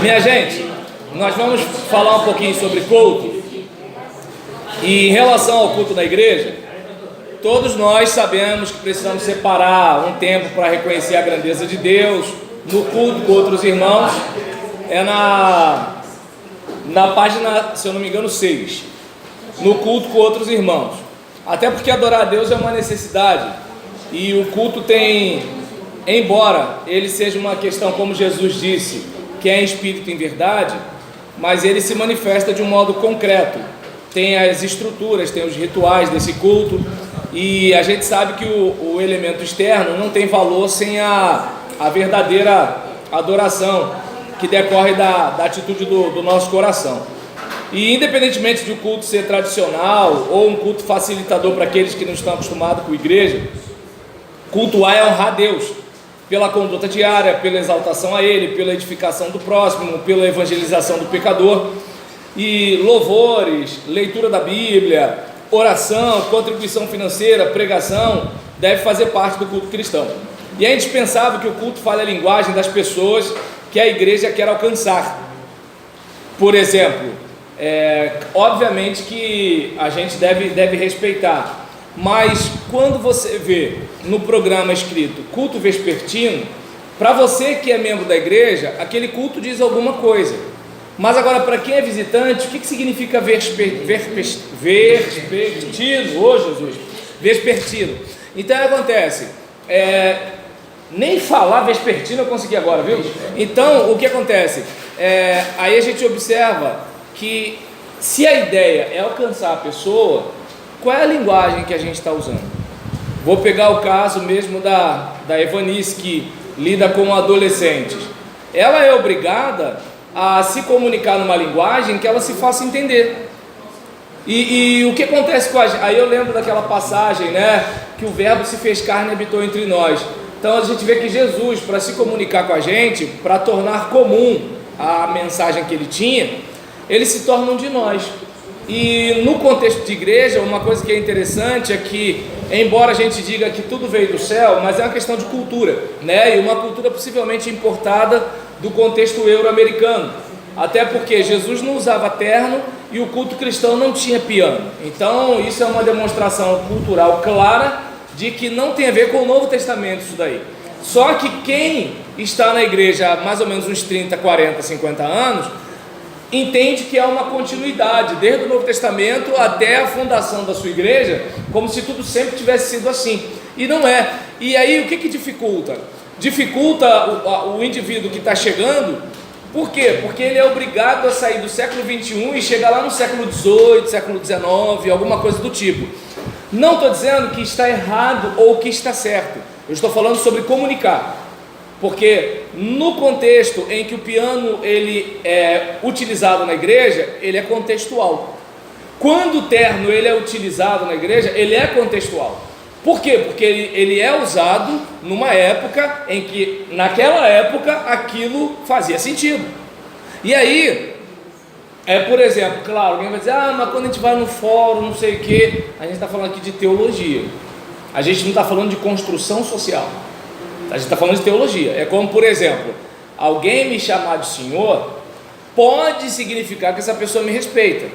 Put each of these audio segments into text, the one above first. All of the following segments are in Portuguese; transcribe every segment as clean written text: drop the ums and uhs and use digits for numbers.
Minha gente, nós vamos falar um pouquinho sobre culto. E em relação ao culto da igreja, todos nós sabemos que precisamos separar um tempo para reconhecer a grandeza de Deus no culto com outros irmãos. É na página, se eu não me engano, 6, no culto com outros irmãos. Até porque adorar a Deus é uma necessidade, e o culto tem, embora ele seja uma questão, como Jesus disse, que é em espírito e em verdade, mas ele se manifesta de um modo concreto. Tem as estruturas, tem os rituais desse culto, e a gente sabe que o elemento externo não tem valor sem a verdadeira adoração que decorre da atitude do nosso coração. E independentemente de o culto ser tradicional ou um culto facilitador para aqueles que não estão acostumados com a igreja, cultuar é honrar Deus pela conduta diária, pela exaltação a Ele, pela edificação do próximo, pela evangelização do pecador. E louvores, leitura da Bíblia, oração, contribuição financeira, pregação, deve fazer parte do culto cristão. E é indispensável que o culto fale a linguagem das pessoas que a igreja quer alcançar. Por exemplo, obviamente que a gente deve respeitar, mas quando você vê no programa escrito culto vespertino, para você que é membro da igreja, aquele culto diz alguma coisa. Mas agora, para quem é visitante, o que significa vespertino? Ô Jesus, vespertino. Então acontece, nem falar vespertino eu consegui agora, viu? Então o que acontece? Aí a gente observa que se a ideia é alcançar a pessoa, qual é a linguagem que a gente está usando? Vou pegar o caso mesmo da Evanice, que lida com adolescentes. Ela é obrigada a se comunicar numa linguagem que ela se faça entender. E o que acontece com a gente? Aí eu lembro daquela passagem, né? Que o verbo se fez carne e habitou entre nós. Então a gente vê que Jesus, para se comunicar com a gente, para tornar comum a mensagem que ele tinha, ele se torna um de nós. E no contexto de igreja, uma coisa que é interessante é que, embora a gente diga que tudo veio do céu, mas é uma questão de cultura, né? E uma cultura possivelmente importada do contexto euro-americano, até porque Jesus não usava terno e o culto cristão não tinha piano. Então isso é uma demonstração cultural clara de que não tem a ver com o Novo Testamento isso daí. Só que quem está na igreja há mais ou menos uns 30, 40, 50 anos, entende que há uma continuidade, desde o Novo Testamento até a fundação da sua igreja, como se tudo sempre tivesse sido assim, e não é. E aí o que dificulta? Dificulta o indivíduo que está chegando. Por quê? Porque ele é obrigado a sair do século 21 e chegar lá no século 18, século 19, alguma coisa do tipo. Não estou dizendo que está errado ou que está certo, eu estou falando sobre comunicar, porque no contexto em que o piano ele é utilizado na igreja, ele é contextual. Quando o terno ele é utilizado na igreja, ele é contextual. Por quê? Porque ele é usado numa época em que, naquela época, aquilo fazia sentido. E aí, por exemplo, claro, alguém vai dizer, mas quando a gente vai no fórum, não sei o quê, a gente está falando aqui de teologia. A gente não está falando de construção social. A gente está falando de teologia. É como, por exemplo, alguém me chamar de senhor, pode significar que essa pessoa me respeita,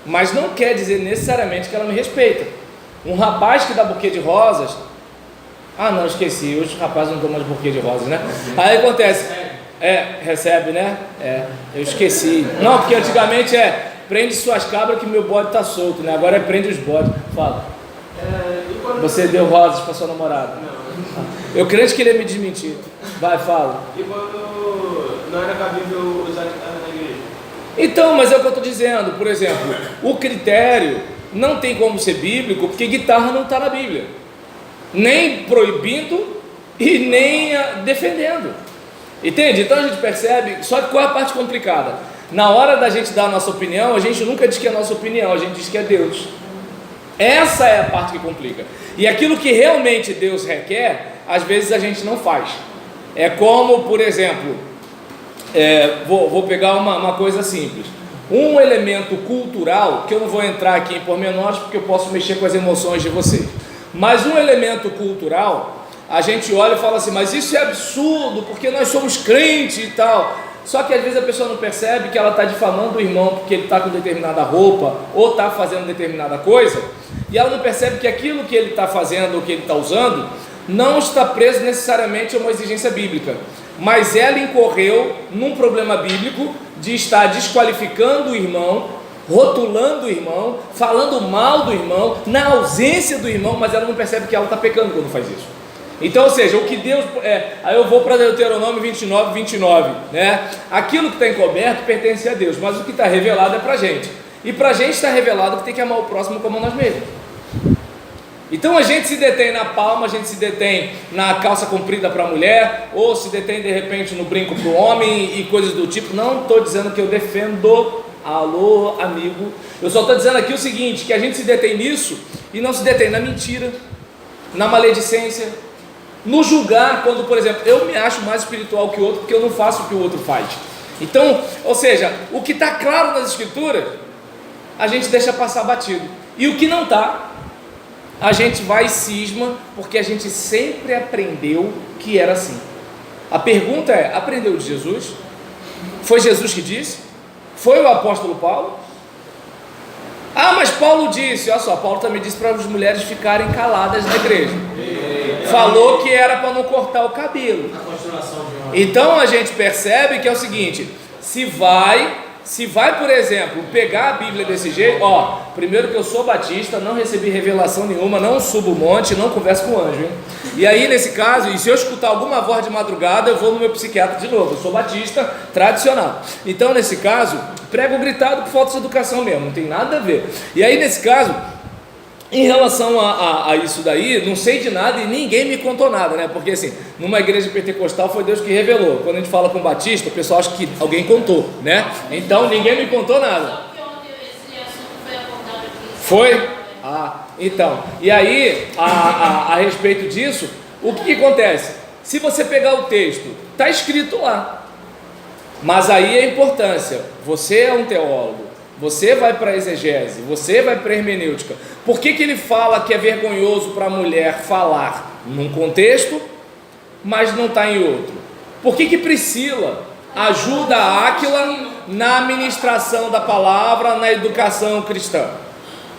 mas não quer dizer necessariamente que ela me respeita. Um rapaz que dá buquê de rosas, não, esqueci, hoje os rapazes não dão mais buquê de rosas, né? Aí acontece, recebe, né? Eu esqueci. Não, porque antigamente prende suas cabras que meu bode está solto, né? Agora prende os bodes. Fala. Você deu rosas para sua namorada? Não. Eu creio que ele ia me desmentir. Vai, fala. E quando não era cabível usar guitarra na igreja? Então, mas é o que eu estou dizendo. Por exemplo, o critério não tem como ser bíblico, porque guitarra não está na Bíblia, nem proibindo e nem defendendo, entende? Então a gente percebe, só que qual é a parte complicada? Na hora da gente dar a nossa opinião, a gente nunca diz que é a nossa opinião, a gente diz que é Deus. Essa é a parte que complica, e aquilo que realmente Deus requer, às vezes a gente não faz. É como, por exemplo, vou pegar uma coisa simples. Um elemento cultural, que eu não vou entrar aqui em pormenores, porque eu posso mexer com as emoções de vocês, mas um elemento cultural, a gente olha e fala assim, mas isso é absurdo, porque nós somos crentes e tal. Só que às vezes a pessoa não percebe que ela está difamando o irmão porque ele está com determinada roupa ou está fazendo determinada coisa, e ela não percebe que aquilo que ele está fazendo ou que ele está usando não está preso necessariamente a uma exigência bíblica, mas ela incorreu num problema bíblico de estar desqualificando o irmão, rotulando o irmão, falando mal do irmão, na ausência do irmão, mas ela não percebe que ela está pecando quando faz isso. Então, ou seja, o que Deus... aí eu vou para Deuteronômio 29, né? Aquilo que está encoberto pertence a Deus, mas o que está revelado é para a gente. E para a gente está revelado que tem que amar o próximo como nós mesmos. Então a gente se detém na palma, a gente se detém na calça comprida para a mulher, ou se detém de repente no brinco para o homem e coisas do tipo. Não estou dizendo que eu defendo, alô amigo, eu só estou dizendo aqui o seguinte, que a gente se detém nisso e não se detém na mentira, na maledicência, no julgar, quando por exemplo, eu me acho mais espiritual que o outro porque eu não faço o que o outro faz. Então, ou seja, o que está claro nas escrituras, a gente deixa passar batido, e o que não está, a gente vai e cisma, porque a gente sempre aprendeu que era assim. A pergunta é, aprendeu de Jesus? Foi Jesus que disse? Foi o apóstolo Paulo? Ah, mas Paulo disse, olha só, Paulo também disse para as mulheres ficarem caladas na igreja. Falou que era para não cortar o cabelo. Então a gente percebe que é o seguinte, se vai, por exemplo, pegar a Bíblia desse jeito, primeiro que eu sou batista, não recebi revelação nenhuma, não subo o monte, não converso com o anjo, hein? E aí nesse caso, e se eu escutar alguma voz de madrugada, eu vou no meu psiquiatra de novo, eu sou batista tradicional. Então nesse caso, prego gritado por falta de educação mesmo, não tem nada a ver. E aí nesse caso, em relação a isso daí, não sei de nada e ninguém me contou nada, né? Porque assim, numa igreja pentecostal foi Deus que revelou. Quando a gente fala com batista, o pessoal acha que alguém contou, né? Então ninguém me contou nada. Foi? Então. E aí, a respeito disso, o que acontece? Se você pegar o texto, está escrito lá. Mas aí a importância, você é um teólogo, você vai para a exegese, você vai para a hermenêutica. Por que ele fala que é vergonhoso para a mulher falar num contexto, mas não está em outro? Por que Priscila ajuda a Áquila na ministração da palavra, na educação cristã?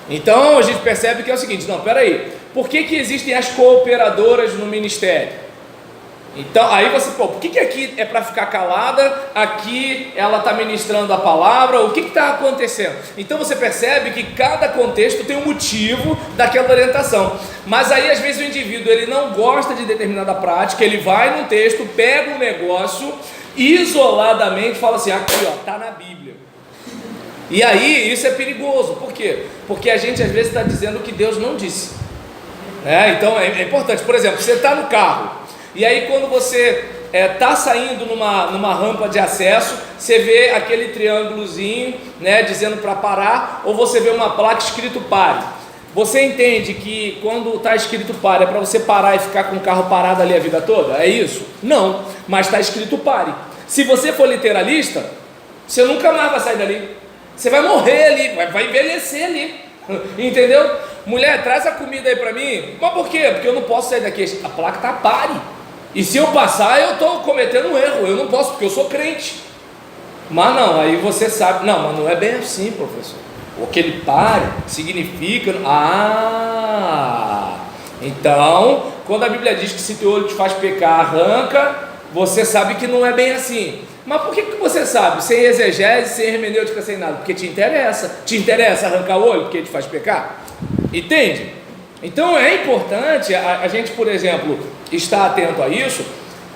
Então a gente percebe que é o seguinte, não, peraí, por que existem as cooperadoras no ministério? Então, aí você, por que aqui é para ficar calada, aqui ela está ministrando a palavra, o que está acontecendo? Então você percebe que cada contexto tem um motivo daquela orientação, mas aí às vezes o indivíduo ele não gosta de determinada prática, ele vai no texto, pega um negócio, isoladamente fala assim, aqui está na Bíblia. E aí isso é perigoso, por quê? Porque a gente às vezes está dizendo o que Deus não disse, então é importante, por exemplo, você está no carro, e aí quando você está saindo numa rampa de acesso, você vê aquele triângulozinho, né, dizendo para parar, ou você vê uma placa escrito pare. Você entende que quando está escrito pare, é para você parar e ficar com o carro parado ali a vida toda? É isso? Não, mas está escrito pare. Se você for literalista, você nunca mais vai sair dali, você vai morrer ali, vai envelhecer ali, entendeu? Mulher, traz a comida aí para mim. Mas por quê? Porque eu não posso sair daqui, a placa está pare. E se eu passar, eu estou cometendo um erro, eu não posso, porque eu sou crente. Mas não, aí você sabe, não, mas não é bem assim, professor. O que ele pare significa, então, quando a Bíblia diz que se teu olho te faz pecar, arranca, você sabe que não é bem assim. Mas por que você sabe? Sem exegese, sem hermenêutica, sem nada? Porque te interessa arrancar o olho porque te faz pecar? Entende? Então é importante a gente, por exemplo, estar atento a isso.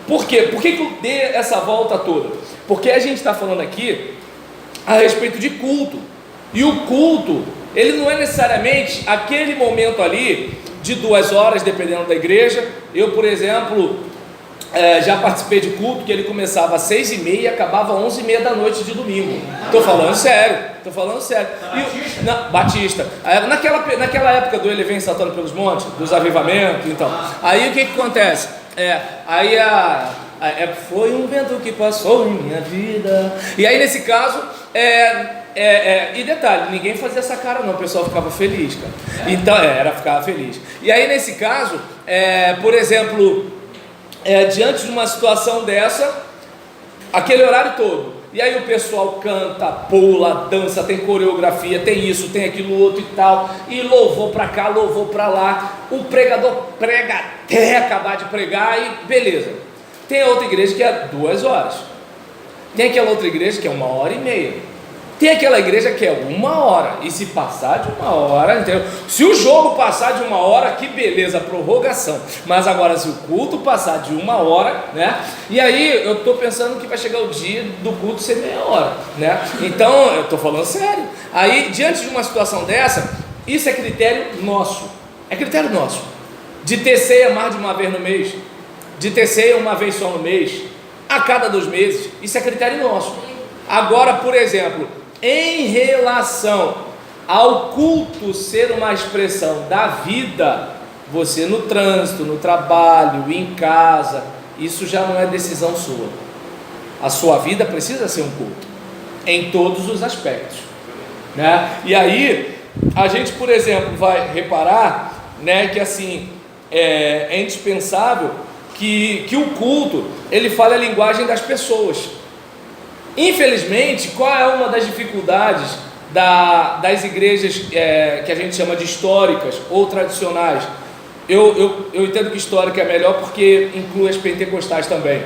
Por quê? Por que eu dei essa volta toda? Porque a gente está falando aqui a respeito de culto. E o culto, ele não é necessariamente aquele momento ali de 2 horas, dependendo da igreja. Eu, por exemplo, já participei de culto que ele começava às 6h30 e acabava às 11h30 da noite de domingo. Estou falando sério. Batista. Naquela época do Ele Vem Saltando pelos Montes, dos avivamentos, então. Aí o que acontece? Foi um vento que passou em minha vida. E aí nesse caso, e detalhe, ninguém fazia essa cara não, o pessoal ficava feliz, cara. Então, ficava feliz. E aí nesse caso, por exemplo, diante de uma situação dessa, aquele horário todo. E aí o pessoal canta, pula, dança, tem coreografia, tem isso, tem aquilo outro e tal, e louvor para cá, louvor para lá. O pregador prega até acabar de pregar e beleza. Tem a outra igreja que é 2 horas. Tem aquela outra igreja que é 1h30. Tem aquela igreja que é 1 hora, e se passar de 1 hora, entendeu? Se o jogo passar de 1 hora, que beleza, prorrogação. Mas agora se o culto passar de 1 hora, né? E aí eu estou pensando que vai chegar o dia do culto ser meia hora, né? Então eu estou falando sério. Aí diante de uma situação dessa, isso é critério nosso. É critério nosso. De ter ceia mais de uma vez no mês, de ter ceia uma vez só no mês, a cada 2 meses, isso é critério nosso. Agora, por exemplo, em relação ao culto ser uma expressão da vida, você no trânsito, no trabalho, em casa, isso já não é decisão sua. A sua vida precisa ser um culto, em todos os aspectos, né? E aí, a gente, por exemplo, vai reparar, né, que assim, é indispensável que o culto, ele fale a linguagem das pessoas. Infelizmente, qual é uma das dificuldades das igrejas que a gente chama de históricas ou tradicionais? Eu entendo que histórica é melhor porque inclui as pentecostais também.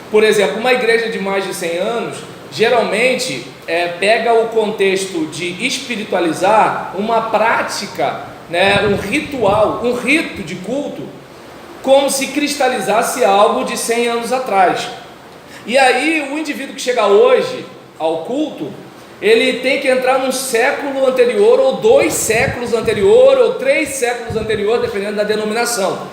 Por exemplo, uma igreja de mais de 100 anos, geralmente pega o contexto de espiritualizar uma prática, né, um ritual, um rito de culto, como se cristalizasse algo de 100 anos atrás. E aí o indivíduo que chega hoje ao culto, ele tem que entrar num século anterior, ou 2 séculos anterior, ou 3 séculos anterior, dependendo da denominação.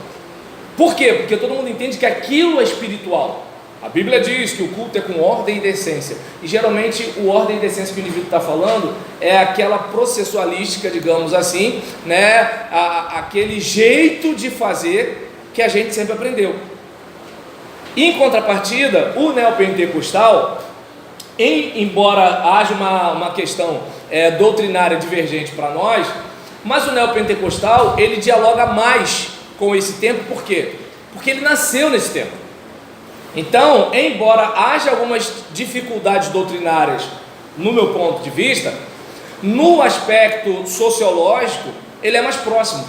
Por quê? Porque todo mundo entende que aquilo é espiritual. A Bíblia diz que o culto é com ordem e decência, e geralmente o ordem e decência que o indivíduo está falando é aquela processualística, digamos assim, né? Aquele jeito de fazer que a gente sempre aprendeu. Em contrapartida, o neopentecostal, embora haja uma questão doutrinária divergente para nós, mas o neopentecostal, ele dialoga mais com esse tempo. Por quê? Porque ele nasceu nesse tempo. Então, embora haja algumas dificuldades doutrinárias, no meu ponto de vista, no aspecto sociológico, ele é mais próximo.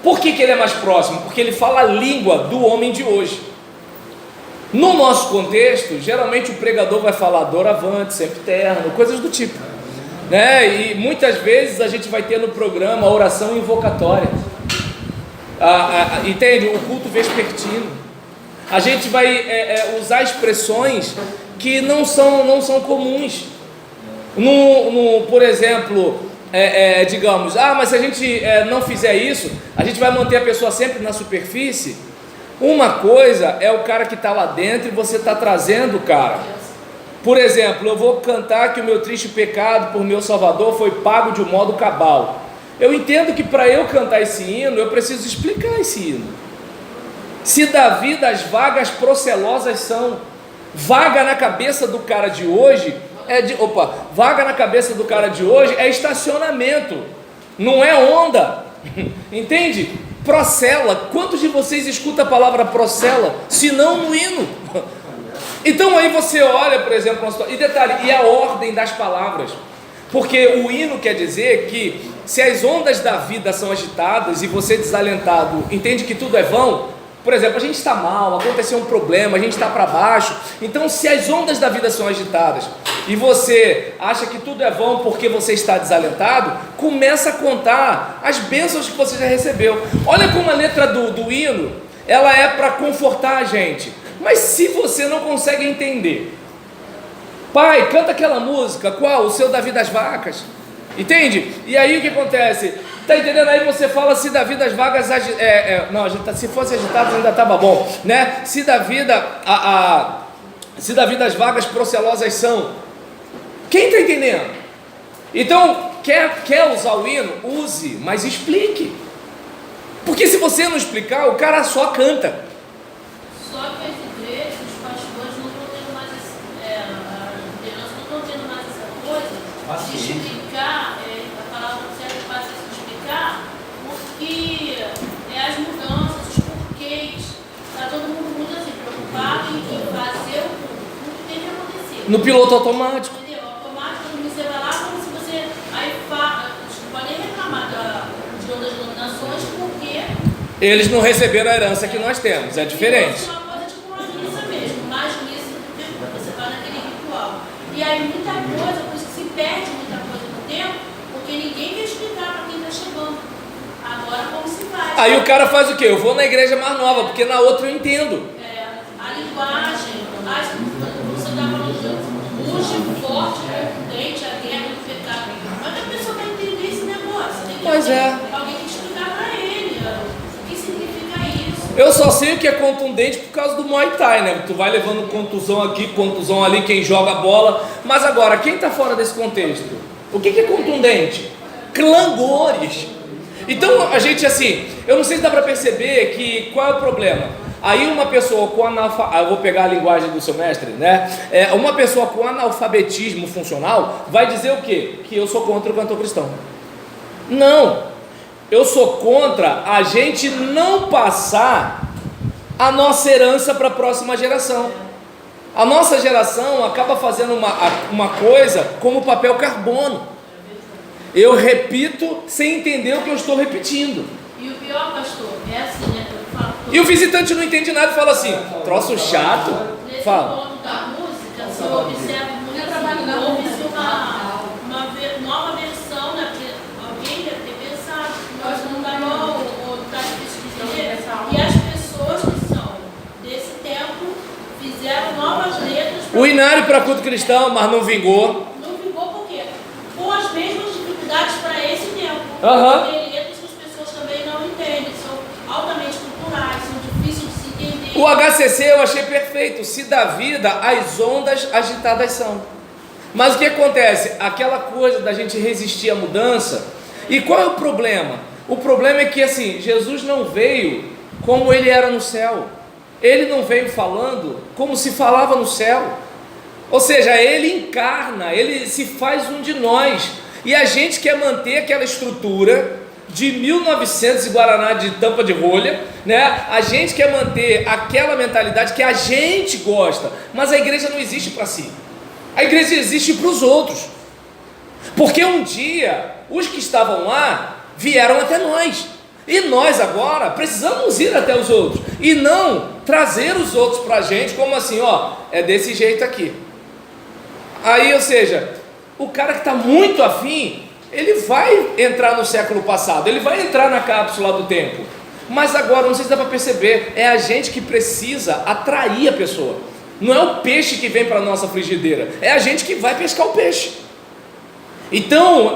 Por que ele é mais próximo? Porque ele fala a língua do homem de hoje. No nosso contexto, geralmente o pregador vai falar doravante, sempiterno, coisas do tipo, né? E muitas vezes a gente vai ter no programa a oração invocatória, entende? O culto vespertino. A gente vai usar expressões que não são comuns. Por exemplo, digamos, mas se a gente não fizer isso, a gente vai manter a pessoa sempre na superfície. Uma coisa é o cara que está lá dentro e você está trazendo o cara. Por exemplo, eu vou cantar que o meu triste pecado por meu Salvador foi pago de um modo cabal. Eu entendo que para eu cantar esse hino, eu preciso explicar esse hino. Se Davi das vagas procelosas são, vaga na cabeça do cara de hoje vaga na cabeça do cara de hoje é estacionamento, não é onda, entende? Procela, quantos de vocês escutam a palavra procela, se não no hino? Então aí você olha, por exemplo, e detalhe, e a ordem das palavras, porque o hino quer dizer que se as ondas da vida são agitadas e você desalentado entende que tudo é vão, por exemplo, a gente está mal, aconteceu um problema, a gente está para baixo, então se as ondas da vida são agitadas e você acha que tudo é vão porque você está desalentado, começa a contar as bênçãos que você já recebeu. Olha como a letra do hino, ela é para confortar a gente, mas se você não consegue entender, pai, canta aquela música, qual? O seu Davi das vacas, entende? E aí o que acontece? Está entendendo? Aí você fala se Davi das vagas, se fosse agitado ainda estava bom, né? Se Davi das vagas procelosas são, quem está entendendo? Então, quer usar o hino? Use, mas explique, porque se você não explicar, o cara só canta. Só que as igrejas, os pastores não estão tendo mais a liderança não estão tendo mais essa coisa de explicar, a palavra certa passa a explicar porque as mudanças, os porquês, está todo mundo muito assim, preocupado em fazer o culto. O culto tem que No piloto automático. Entendeu? Automático, quando você vai lá, como se você. Aí podem reclamar de outras denominações, porque. Eles não receberam a herança que nós temos, é diferente. É uma coisa tipo uma missa mesmo, mais missa do que você vai naquele ritual. E aí muita coisa, por isso que se perde muita coisa no tempo, porque ninguém vai explicar para quem está chegando. Agora como se faz? Aí o cara faz o quê? Eu vou na igreja mais nova, porque na outra eu entendo. A linguagem, você está falando de urge forte, contundente, a guerra do pecado. Mas a pessoa vai entender esse negócio. Tem que Pois é. Alguém tem que explicar para ele o que significa isso. Eu só sei o que é contundente por causa do Muay Thai, né? Tu vai levando contusão aqui, contusão ali, quem joga bola. Mas agora, quem está fora desse contexto? O que é contundente? Clangores. Então a gente assim, eu não sei se dá para perceber que qual é o problema. Aí uma pessoa com eu vou pegar a linguagem do seu mestre, né? Uma pessoa com analfabetismo funcional vai dizer o quê? Que eu sou contra o cantor cristão. Não, eu sou contra a gente não passar a nossa herança para a próxima geração. A nossa geração acaba fazendo uma coisa como papel carbono. Eu repito sem entender o que eu estou repetindo. E o pior, pastor, é assim, né? E o visitante não entende nada e fala assim, troço chato. Nesse Fala. ponto da música, se eu observo muito assim, houve-se uma nova versão, né? Porque alguém deve ter pensado, nós não dá mão, ou está difícil de entender, e as pessoas que são desse tempo fizeram novas letras. O inário para culto cristão, mas não vingou. Não vingou por quê? Com as mesmas dificuldades para esse tempo. Aham. Tem letras que as pessoas também não entendem, são altamente culturais, são difíceis de se entender. O HCC eu achei perfeito. Se dá vida, as ondas agitadas são. Mas o que acontece? Aquela coisa da gente resistir à mudança. E qual é o problema? O problema é que assim, Jesus não veio como ele era no céu. Ele não veio falando como se falava no céu. Ou seja, ele encarna, ele se faz um de nós. E a gente quer manter aquela estrutura de 1900 e Guaraná de tampa de rolha, né? A gente quer manter aquela mentalidade que a gente gosta, mas a igreja não existe para si. A igreja existe para os outros. Porque um dia os que estavam lá vieram até nós. E nós agora precisamos ir até os outros e não trazer os outros para a gente como assim, ó, é desse jeito aqui. Aí, ou seja, o cara que está muito afim, ele vai entrar no século passado, ele vai entrar na cápsula do tempo. Mas agora, não sei se dá para perceber, é a gente que precisa atrair a pessoa. Não é o peixe que vem para a nossa frigideira, é a gente que vai pescar o peixe. Então,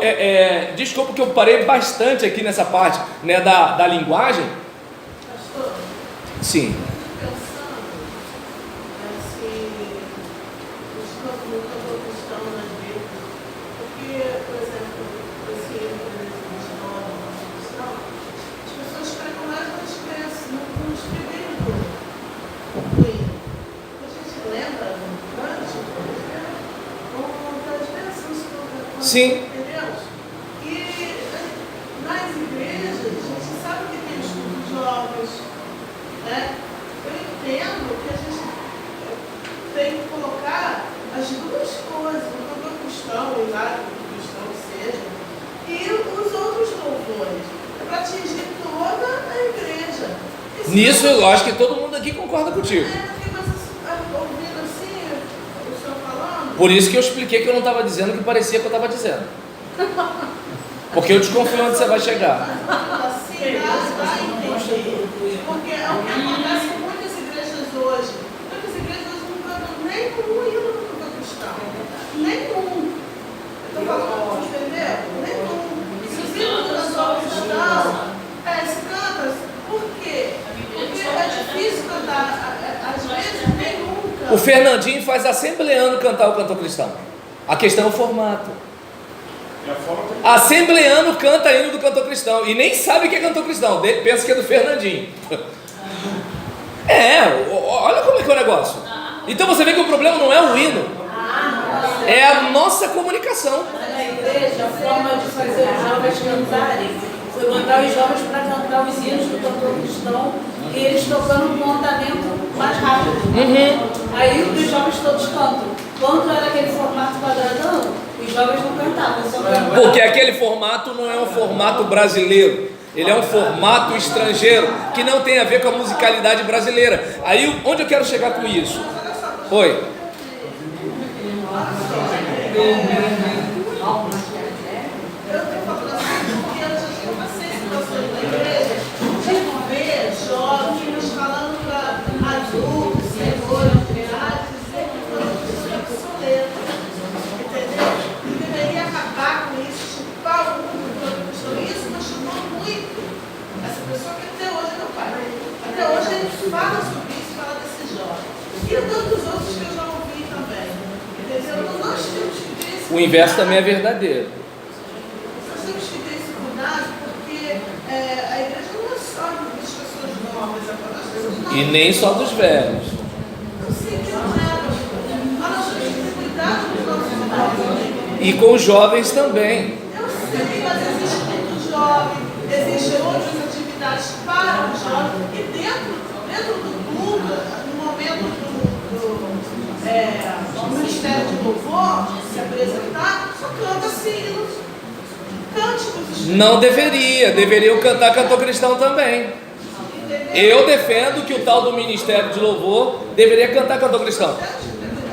desculpa que eu parei bastante aqui nessa parte, né, da linguagem. Pastor, Sim. pensando assim, no cantor cristão nas letras, porque, por exemplo, esse cristão, as pessoas pegam mais nas crenças, não escreveram o hino. A gente lembra no cântico, com as bênçãos que Sim. entendemos? E nas igrejas, a gente sabe que tem estudos jovens, né? Eu entendo que a gente tem que colocar as duas coisas, o cantor cristão, o hinário cristão que seja, e os outros louvores, para atingir toda a igreja. Nisso, eu acho que todo mundo aqui concorda contigo. Porque você ouvindo assim, o senhor falando. Por isso que eu expliquei que eu não estava dizendo o que parecia que eu estava dizendo. Porque eu desconfio onde você vai chegar. Assim, dá a entender. Porque é o que acontece com muitas igrejas hoje. Muitas igrejas hoje não cantam nem com um hino do cantor cristão. Nenhum. Eu estou falando, entendeu? Nenhum. Se o hino do cantor cristão, se canta, por quê? Porque é difícil cantar, às vezes, nenhum canta. O Fernandinho faz assembleano cantar o cantor cristão. A questão é o formato. Assembleano canta hino do cantor cristão e nem sabe que é cantor cristão, pensa que é do Fernandinho. Olha como é que é o negócio. Então você vê que o problema não é o hino, é a nossa comunicação. Na igreja, a forma de fazer os jovens cantarem foi mandar os jovens para cantar os hinos do cantor cristão e eles tocando um andamento mais rápido. Aí os jovens todos cantam. Quando era aquele formato quadradão, os jovens não cantavam, só cantavam. Porque aquele formato não é um formato brasileiro, ele é um formato estrangeiro, que não tem a ver com a musicalidade brasileira. Aí, onde eu quero chegar com isso? Oi. Eu estou falando assim porque eu já passei situações na igreja de ver jovens falando para adultos, senhores, crianças, dizer que foi uma pessoa obsoleta. Entendeu? E deveria acabar com isso, chupar o mundo. Isso machucou muito. Essa pessoa que até hoje é meu pai. Até hoje ele fala sobre isso, fala desses jovens. E tantos outros que eu já ouvi também. Entendeu? Então nós temos que ter esse O inverso também é verdadeiro. Nós temos que ter esse cuidado, porque a igreja não é só das pessoas novas, é para as pessoas novas. E nem só dos velhos. Eu sei que não é, mas nós temos que ter cuidado com os nossos jovens. E com os jovens também. Eu sei, mas existe muito jovem, existem outras atividades para o jovem, e dentro do culto, no momento do ministério de louvor, se apresentar, só canta sinos, cânticos. Não deveriam cantar cantor cristão também. Eu defendo que o tal do ministério de louvor deveria cantar cantor cristão.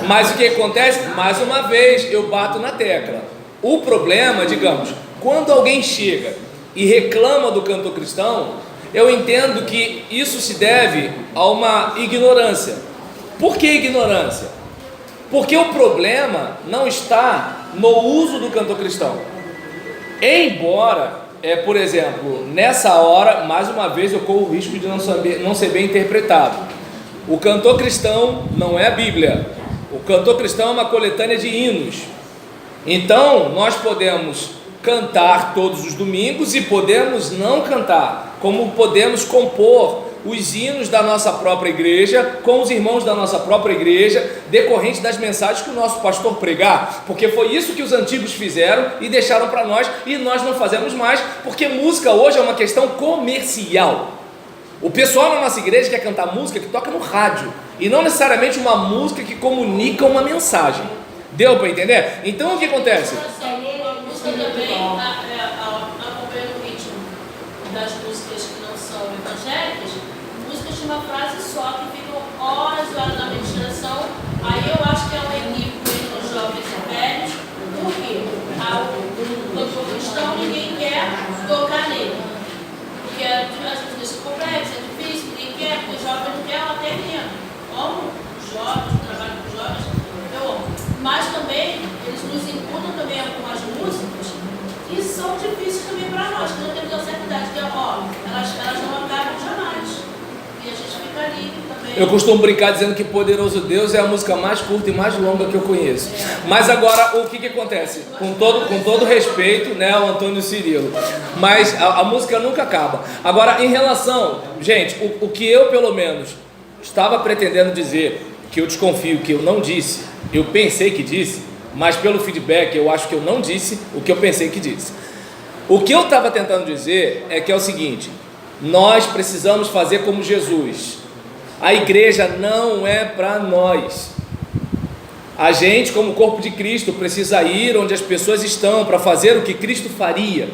Mas o que acontece? Mais uma vez, eu bato na tecla. O problema, digamos, quando alguém chega e reclama do cantor cristão, eu entendo que isso se deve a uma ignorância. Por que ignorância? Porque o problema não está no uso do cantor cristão. Embora, por exemplo, nessa hora, mais uma vez eu corro o risco de não ser bem interpretado. O cantor cristão não é a Bíblia. O cantor cristão é uma coletânea de hinos. Então, nós podemos cantar todos os domingos e podemos não cantar, como podemos compor os hinos da nossa própria igreja, com os irmãos da nossa própria igreja, decorrente das mensagens que o nosso pastor pregar, porque foi isso que os antigos fizeram e deixaram para nós, e nós não fazemos mais, porque música hoje é uma questão comercial. O pessoal na nossa igreja quer cantar música que toca no rádio, e não necessariamente uma música que comunica uma mensagem. Deu para entender? Então o que acontece? A música também acompanha o ritmo das músicas que não são evangélicas, músicas de uma frase só, que ficam horas e horas na meditação. Aí eu acho que é um equívoco entre os jovens e velhos, porque o cantor cristão ninguém quer tocar nele, porque as músicas são complexas, é difícil, ninguém quer, porque o jovem não quer, eu até entendo. Amo os jovens, trabalho com os jovens, eu amo. Mas também, eles nos imputam também algumas músicas que são difíceis também para nós, que não temos a certa idade, que elas não acabam jamais. E a gente fica ali também. Eu costumo brincar dizendo que Poderoso Deus é a música mais curta e mais longa que eu conheço. Mas agora, o que acontece? Com todo respeito, né, ao Antônio Cirilo, mas a música nunca acaba. Agora, em relação, gente, o que eu pelo menos estava pretendendo dizer, que eu desconfio que eu não disse, eu pensei que disse, mas pelo feedback eu acho que eu não disse o que eu pensei que disse. O que eu estava tentando dizer é que é o seguinte: nós precisamos fazer como Jesus. A igreja não é para nós. A gente, como corpo de Cristo, precisa ir onde as pessoas estão para fazer o que Cristo faria.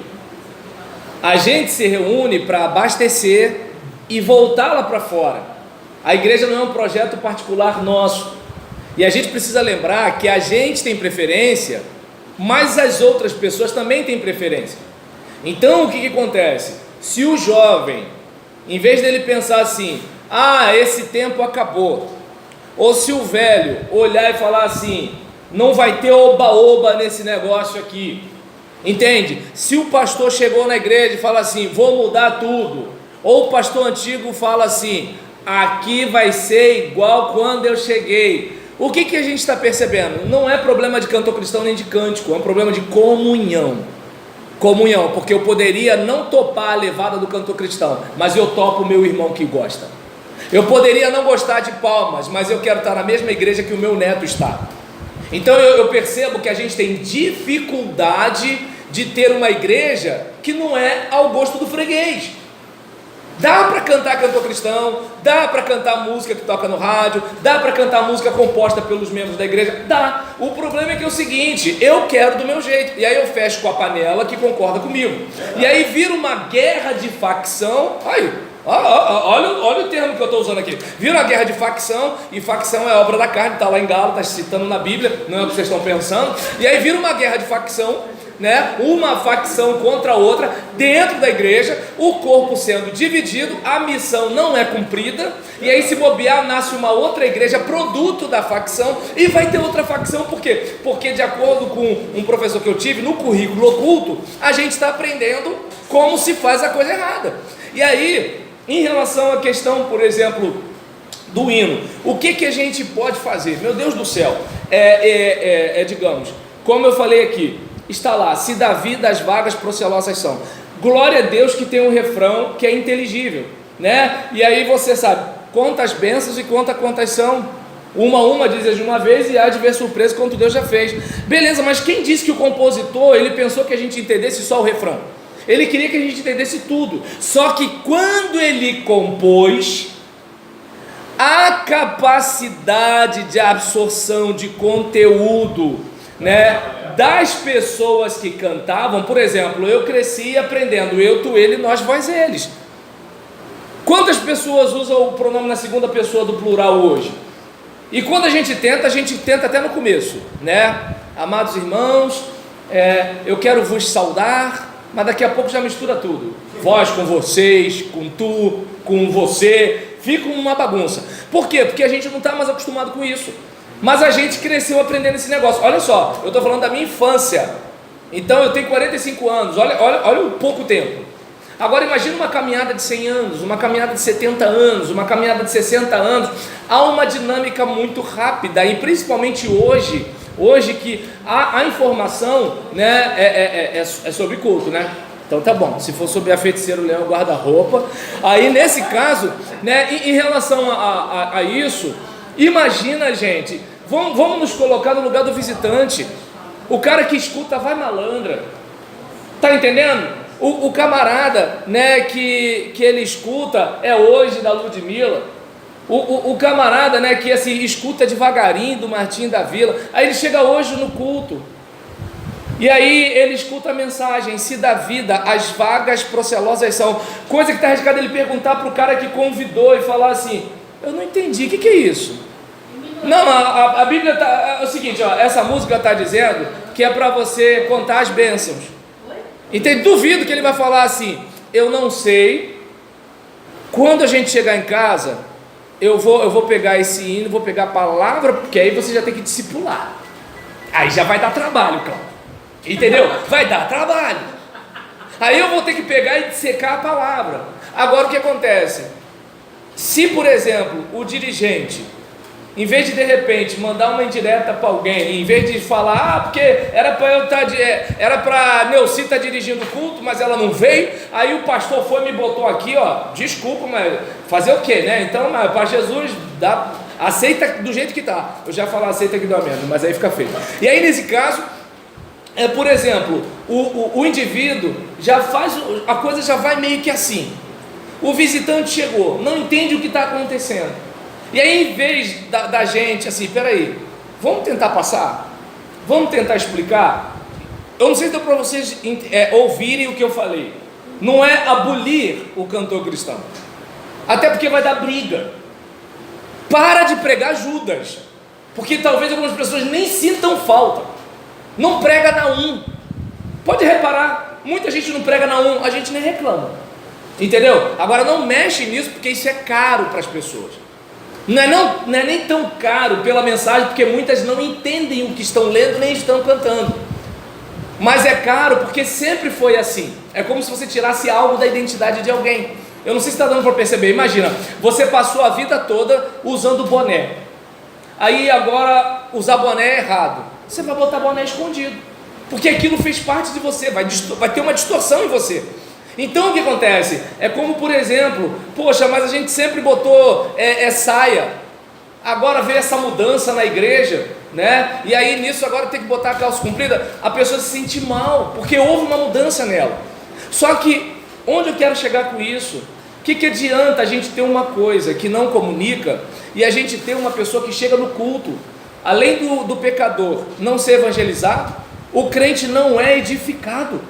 A gente se reúne para abastecer e voltar lá para fora. A igreja não é um projeto particular nosso. E a gente precisa lembrar que a gente tem preferência, mas as outras pessoas também têm preferência. Então o que acontece? Se o jovem, em vez dele pensar assim, esse tempo acabou, ou se o velho olhar e falar assim, não vai ter oba-oba nesse negócio aqui, entende? Se o pastor chegou na igreja e fala assim, vou mudar tudo, ou o pastor antigo fala assim, aqui vai ser igual quando eu cheguei. O que a gente está percebendo? Não é problema de cantor cristão nem de cântico, é um problema de comunhão. Comunhão, porque eu poderia não topar a levada do cantor cristão, mas eu topo o meu irmão que gosta. Eu poderia não gostar de palmas, mas eu quero estar na mesma igreja que o meu neto está. Então eu percebo que a gente tem dificuldade de ter uma igreja que não é ao gosto do freguês. Dá para cantar cantor cristão, dá para cantar música que toca no rádio, dá para cantar música composta pelos membros da igreja, dá. O problema é que é o seguinte, eu quero do meu jeito, e aí eu fecho com a panela que concorda comigo, e aí vira uma guerra de facção. Aí, olha o termo que eu estou usando aqui, vira uma guerra de facção, e facção é obra da carne, está lá em Gálatas, está citando na Bíblia, não é o que vocês estão pensando, e aí vira uma guerra de facção, né? Uma facção contra a outra dentro da igreja, o corpo sendo dividido, a missão não é cumprida, e aí se bobear nasce uma outra igreja produto da facção, e vai ter outra facção. Por quê? Porque de acordo com um professor que eu tive no currículo oculto, a gente está aprendendo como se faz a coisa errada. E aí, em relação à questão, por exemplo, do hino, o que a gente pode fazer? Meu Deus do céu, digamos, como eu falei aqui, está lá, se Davi das vagas procelosas são. Glória a Deus que tem um refrão que é inteligível, né? E aí você sabe, quantas bênçãos e quantas são. Uma dizes de uma vez e há de ver surpresa quanto Deus já fez. Beleza, mas quem disse que o compositor, ele pensou que a gente entendesse só o refrão? Ele queria que a gente entendesse tudo. Só que quando ele compôs, a capacidade de absorção de conteúdo, né, das pessoas que cantavam, por exemplo, eu cresci aprendendo eu, tu, ele, nós, vós, eles. Quantas pessoas usam o pronome na segunda pessoa do plural hoje? E quando a gente tenta até no começo, né? Amados irmãos, eu quero vos saudar, mas daqui a pouco já mistura tudo. Vós com vocês, com tu, com você, fica uma bagunça. Por quê? Porque a gente não está mais acostumado com isso. Mas a gente cresceu aprendendo esse negócio. Olha só, eu estou falando da minha infância. Então eu tenho 45 anos, olha o pouco tempo. Agora imagina uma caminhada de 100 anos, uma caminhada de 70 anos, uma caminhada de 60 anos. Há uma dinâmica muito rápida, e principalmente hoje que a informação, né, é sobre culto, né? Então tá bom, se for sobre a feiticeiro leão guarda-roupa, aí nesse caso, né, em relação a isso, imagina, gente, vamos nos colocar no lugar do visitante, o cara que escuta vai malandra, tá entendendo? O camarada, né, que ele escuta é hoje da Ludmilla, o camarada, né, que assim, escuta devagarinho do Martim da Vila, aí ele chega hoje no culto, e aí ele escuta a mensagem, se dá vida, as vagas procelosas são, coisa que está arriscado ele perguntar para o cara que convidou e falar assim, eu não entendi, o que é isso? Não, a Bíblia é o seguinte, ó, essa música está dizendo que é para você contar as bênçãos. Então duvido que ele vai falar assim, eu não sei, quando a gente chegar em casa, eu vou pegar esse hino, vou pegar a palavra, porque aí você já tem que discipular, aí já vai dar trabalho, Cláudio, entendeu? Vai dar trabalho, aí eu vou ter que pegar e dissecar a palavra. Agora o que acontece? Se, por exemplo, o dirigente, em vez de repente mandar uma indireta para alguém, em vez de falar, porque era para Neuci estar dirigindo o culto, mas ela não veio, aí o pastor foi e me botou aqui, ó, desculpa, mas fazer o quê, né? Então, para Jesus, aceita do jeito que está. Eu já falo aceita que dá menos, mas aí fica feio. E aí nesse caso, por exemplo, o indivíduo já faz, a coisa já vai meio que assim. O visitante chegou, não entende o que está acontecendo. E aí, em vez da gente, assim, peraí, vamos tentar passar? Vamos tentar explicar? Eu não sei se deu para vocês ouvirem o que eu falei. Não é abolir o cantor cristão. Até porque vai dar briga. Para de pregar Judas. Porque talvez algumas pessoas nem sintam falta. Não prega na 1. Pode reparar, muita gente não prega na 1, a gente nem reclama. Entendeu? Agora não mexe nisso, porque isso é caro para as pessoas. Não é nem tão caro pela mensagem, porque muitas não entendem o que estão lendo nem estão cantando. Mas é caro porque sempre foi assim. É como se você tirasse algo da identidade de alguém. Eu não sei se está dando para perceber. Imagina, você passou a vida toda usando boné. Aí agora usar boné é errado. Você vai botar boné escondido, porque aquilo fez parte de você, vai ter uma distorção em você. Então o que acontece? É como, por exemplo, poxa, mas a gente sempre botou saia, agora veio essa mudança na igreja, né? E aí nisso agora tem que botar a calça comprida, a pessoa se sente mal, porque houve uma mudança nela. Só que, onde eu quero chegar com isso? O que adianta a gente ter uma coisa que não comunica e a gente ter uma pessoa que chega no culto, além do pecador não ser evangelizado, o crente não é edificado.